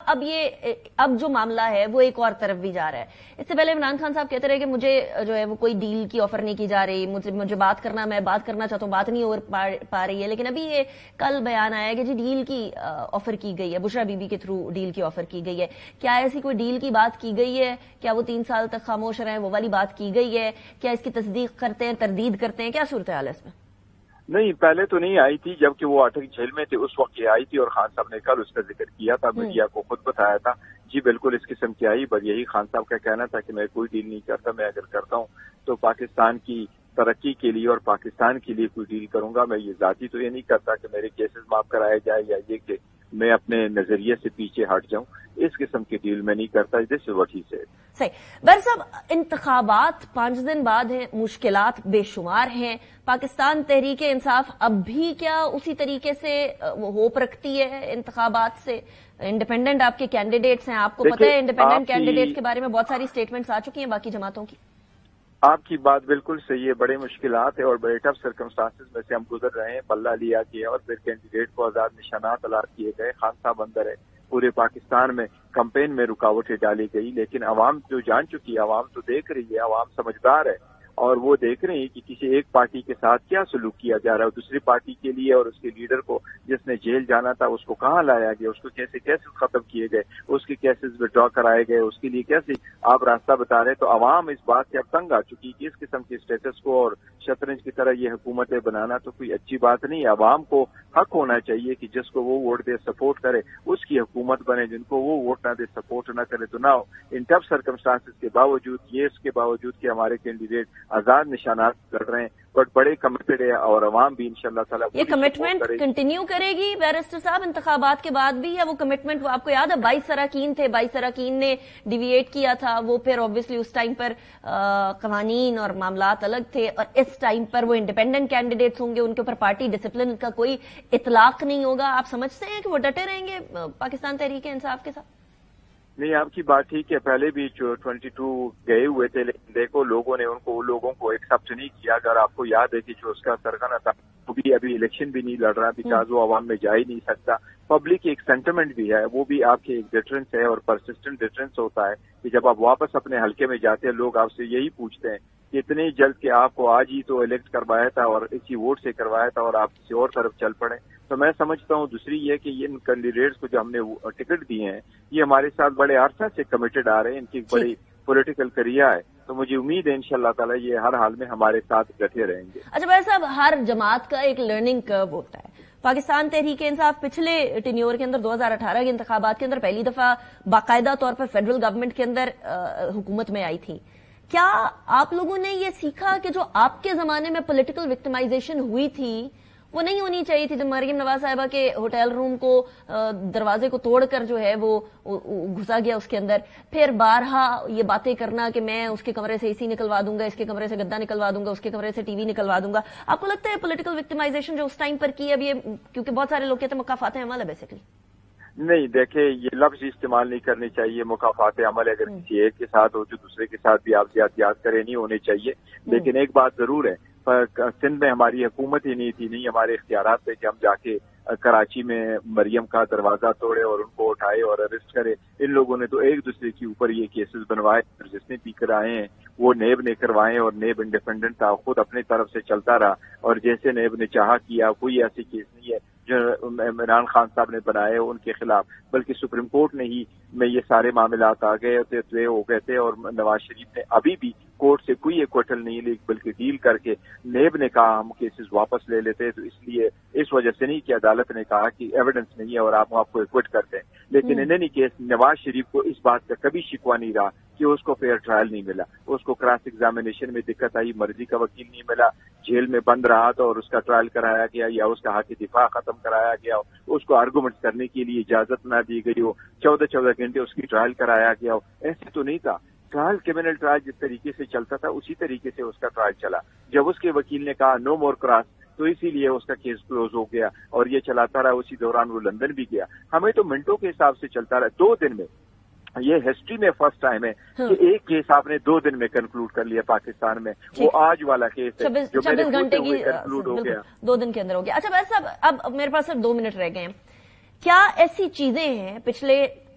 اب جو معاملہ ہے وہ ایک اور طرف بھی جا رہا ہے. اس سے پہلے عمران خان صاحب کہتے رہے کہ مجھے جو ہے وہ کوئی ڈیل کی آفر نہیں کی جا رہی, مجھے بات کرنا, میں بات کرنا چاہتا ہوں, بات نہیں ہو پا رہی ہے. لیکن ابھی یہ کل بیان آیا کہ جی ڈیل کی آفر کی گئی ہے, بشرا بی بی کے تھرو ڈیل کی آفر کی گئی ہے. کیا ایسی کوئی ڈیل کی بات کی گئی ہے؟ کیا وہ 3 سال تک خاموش رہے وہ والی بات کی گئی ہے؟ کیا اس کی تصدیق کرتے ہیں, تردید کرتے ہیں, کیا صورتحال ہے اس میں؟ نہیں, پہلے تو نہیں آئی تھی جبکہ وہ اٹک جیل میں تھے, اس وقت یہ آئی تھی اور خان صاحب نے کل اس کا ذکر کیا تھا, میڈیا کو خود بتایا تھا. جی بالکل اس قسم کی آئی, پر یہی خان صاحب کا کہنا تھا کہ میں کوئی ڈیل نہیں کرتا, میں اگر کرتا ہوں تو پاکستان کی ترقی کے لیے اور پاکستان کے لیے کوئی ڈیل کروں گا. میں یہ ذاتی تو یہ نہیں کرتا کہ میرے کیسز معاف کرائے جائے یا یہ کہ میں اپنے نظریے سے پیچھے ہٹ جاؤں. اس قسم کی ڈیل میں نہیں کرتا. دس از واٹ ہی سیڈ. صحیح. بر صاحب, انتخابات 5 دن بعد ہیں, مشکلات بے شمار ہیں. پاکستان تحریک انصاف اب بھی کیا اسی طریقے سے ہوپ رکھتی ہے انتخابات سے؟ انڈیپینڈنٹ آپ کے کینڈیڈیٹس ہیں, آپ کو پتہ ہے انڈیپینڈنٹ کینڈیڈیٹس کے بارے میں بہت ساری سٹیٹمنٹس آ چکی ہیں باقی جماعتوں کی. آپ کی بات بالکل صحیح ہے, بڑے مشکلات ہیں اور بڑے ٹف سرکمسٹانسز میں سے ہم گزر رہے ہیں. پلہ لیا گیا اور پھر کینڈیڈیٹ کو آزاد نشانات الاٹ کیے گئے. خان صاحب اندر ہے, پورے پاکستان میں کمپین میں رکاوٹیں ڈالی گئی, لیکن عوام جو جان چکی ہے, عوام تو دیکھ رہی ہے, عوام سمجھدار ہے اور وہ دیکھ رہے ہیں کہ کسی ایک پارٹی کے ساتھ کیا سلوک کیا جا رہا ہے. دوسری پارٹی کے لیے اور اس کے لیڈر کو جس نے جیل جانا تھا اس کو کہاں لایا گیا, اس کو کیسے ختم کیے گئے, اس کے کیسز وڈرا کرائے گئے, اس کے لیے کیسے آپ راستہ بتا رہے. تو عوام اس بات سے اب تنگ آ چکی کہ اس قسم کے اسٹیٹس کو اور شطرنج کی طرح یہ حکومتیں بنانا تو کوئی اچھی بات نہیں ہے. عوام کو حق ہونا چاہیے کہ جس کو وہ ووٹ دے, سپورٹ کرے, اس کی حکومت بنے. جن کو وہ ووٹ نہ دے, سپورٹ نہ کرے تو نہ ہو. ان ٹف سرکمسٹانسز کے باوجود, یہ اس کے باوجود کہ ہمارے کینڈیڈیٹ آزاد نشانات کر رہے ہیں, بٹ بڑے کمیٹڈ ہے اور عوام بھی انشاءاللہ تعالی یہ کمٹمنٹ کنٹینیو کرے گی بیرسٹر صاحب انتخابات کے بعد بھی, یا وہ کمٹمنٹ وہ آپ کو یاد ہے 22 اراکین تھے, 22 اراکین نے ڈیویٹ کیا تھا, وہ پھر اوبویسلی اس ٹائم پر قوانین اور معاملات الگ تھے, اور اس ٹائم پر وہ انڈیپینڈنٹ کینڈیڈیٹس ہوں گے, ان کے اوپر پارٹی ڈسپلن کا کوئی اطلاق نہیں ہوگا. آپ سمجھتے ہیں کہ وہ ڈٹے رہیں گے پاکستان تحریک انصاف کے ساتھ؟ نہیں, آپ کی بات ٹھیک ہے, پہلے بھی 22 گئے ہوئے تھے, لیکن دیکھو لوگوں نے ان لوگوں کو ایکسپٹ نہیں کیا. اگر آپ کو یاد ہے کہ جو اس کا سرگنا تھا وہ بھی ابھی الیکشن بھی نہیں لڑ رہا, بیکاز وہ عوام میں جا ہی نہیں سکتا. پبلک ایک سینٹیمنٹ بھی ہے, وہ بھی آپ کے ایک ڈیٹرنس ہے اور پرسسٹنٹ ڈیٹرنس ہوتا ہے کہ جب آپ واپس اپنے حلقے میں جاتے ہیں لوگ آپ سے یہی پوچھتے ہیں کہ اتنے جلد کہ آپ کو آج ہی تو الیکٹ کروایا تھا اور اسی ووٹ سے کروایا تھا اور آپ کسی اور طرف چل پڑے. تو میں سمجھتا ہوں دوسری یہ کہ ان کینڈیڈیٹس کو جو ہم نے ٹکٹ دیے ہیں یہ ہمارے ساتھ بڑے عرصہ سے کمیٹڈ آ رہے ہیں, ان کی بڑی پولیٹیکل کریئر ہے, تو مجھے امید ہے انشاءاللہ تعالی یہ ہر حال میں ہمارے ساتھ ڈٹے رہیں گے. اچھا بھائی صاحب, ہر جماعت کا ایک لرننگ کرو ہوتا ہے. پاکستان تحریک انصاف پچھلے ٹینیور کے اندر 2018 کے انتخابات کے اندر پہلی دفعہ باقاعدہ طور پر فیڈرل گورنمنٹ کے اندر حکومت میں آئی تھی. کیا آپ لوگوں نے یہ سیکھا کہ جو آپ کے زمانے میں پولیٹیکل وکٹمائزیشن ہوئی تھی وہ نہیں ہونی چاہیے تھی؟ جب مریم نواز صاحبہ کے ہوٹل روم کو دروازے کو توڑ کر جو ہے وہ گھسا گیا اس کے اندر, پھر بارہا یہ باتیں کرنا کہ میں اس کے کمرے سے اے سی نکلوا دوں گا, اس کے کمرے سے گدا نکلوا دوں گا, اس کے کمرے سے ٹی وی نکلوا دوں گا. آپ کو لگتا ہے پولیٹیکل وکٹمائزیشن جو اس ٹائم پر کی, اب یہ کیونکہ بہت سارے لوگ کہتے ہیں مکافات عمل ہے بیسیکلی؟ نہیں, دیکھیں یہ لفظ استعمال نہیں کرنی چاہیے. مکافات عمل اگر کسی ایک کے ساتھ ہو جو دوسرے کے ساتھ بھی آپ زیادتیات کرے نہیں ہونے چاہیے. لیکن ایک بات ضرور ہے, سندھ میں ہماری حکومت ہی نہیں تھی, نہیں ہمارے اختیارات تھے کہ ہم جا کے کراچی میں مریم کا دروازہ توڑے اور ان کو اٹھائے اور اریسٹ کرے. ان لوگوں نے تو ایک دوسرے کے اوپر یہ کیسز بنوائے, جس نے بھی کرائے ہیں وہ نیب نے کروائے, اور نیب انڈیپینڈنٹ تھا, خود اپنی طرف سے چلتا رہا, اور جیسے نیب نے چاہا کیا. کوئی ایسی کیس نہیں ہے جو عمران خان صاحب نے بنائے ان کے خلاف, بلکہ سپریم کورٹ نے ہی میں یہ سارے معاملات آ گئے ہو گئے تھے, اور نواز شریف نے ابھی بھی کورٹ سے کوئی ایکوٹل نہیں لی, بلکہ ڈیل کر کے نیب نے کہا ہم کیسز واپس لے لیتے, تو اس لیے اس وجہ سے نہیں کہ عدالت نے کہا کہ ایویڈنس نہیں ہے اور آپ کو ایکوٹ کرتے ہیں. لیکن in any case Nawaz Sharif کو اس بات کا کبھی شکوہ نہیں رہا کہ اس کو فیئر ٹرائل نہیں ملا, اس کو کراس ایگزامینیشن میں دقت آئی, مرضی کا وکیل نہیں ملا, جیل میں بند رہا تو اور اس کا ٹرائل کرایا گیا یا اس کا حق دفاع ختم کرایا گیا, اس کو آرگومنٹ کرنے کے لیے اجازت نہ دی گئی ہو, 14 گھنٹے اس کی ٹرائل کرایا گیا ہو. ایسے تو نہیں تھا. ٹرائل کرمنل ٹرائل جس طریقے سے چلتا تھا اسی طریقے سے اس کا ٹرائل چلا. جب اس کے وکیل نے کہا نو مور کراس تو اسی لیے اس کا کیس کلوز ہو گیا اور یہ چلاتا رہا. اسی دوران وہ لندن بھی گیا. ہمیں تو منٹوں کے حساب سے چلتا رہا. 2 دن میں, یہ ہسٹری میں فرسٹ ٹائم ہے کہ ایک کیس آپ نے 2 دن میں کنکلوڈ کر لیا پاکستان میں. وہ آج والا کیس ہے جو 26 گھنٹے کی کنکلوڈ ہو گیا, 2 دن کے اندر ہو گیا. اچھا بھائی صاحب, اب میرے پاس صرف 2 منٹ رہ گئے ہیں. کیا ایسی چیزیں ہیں پچھلے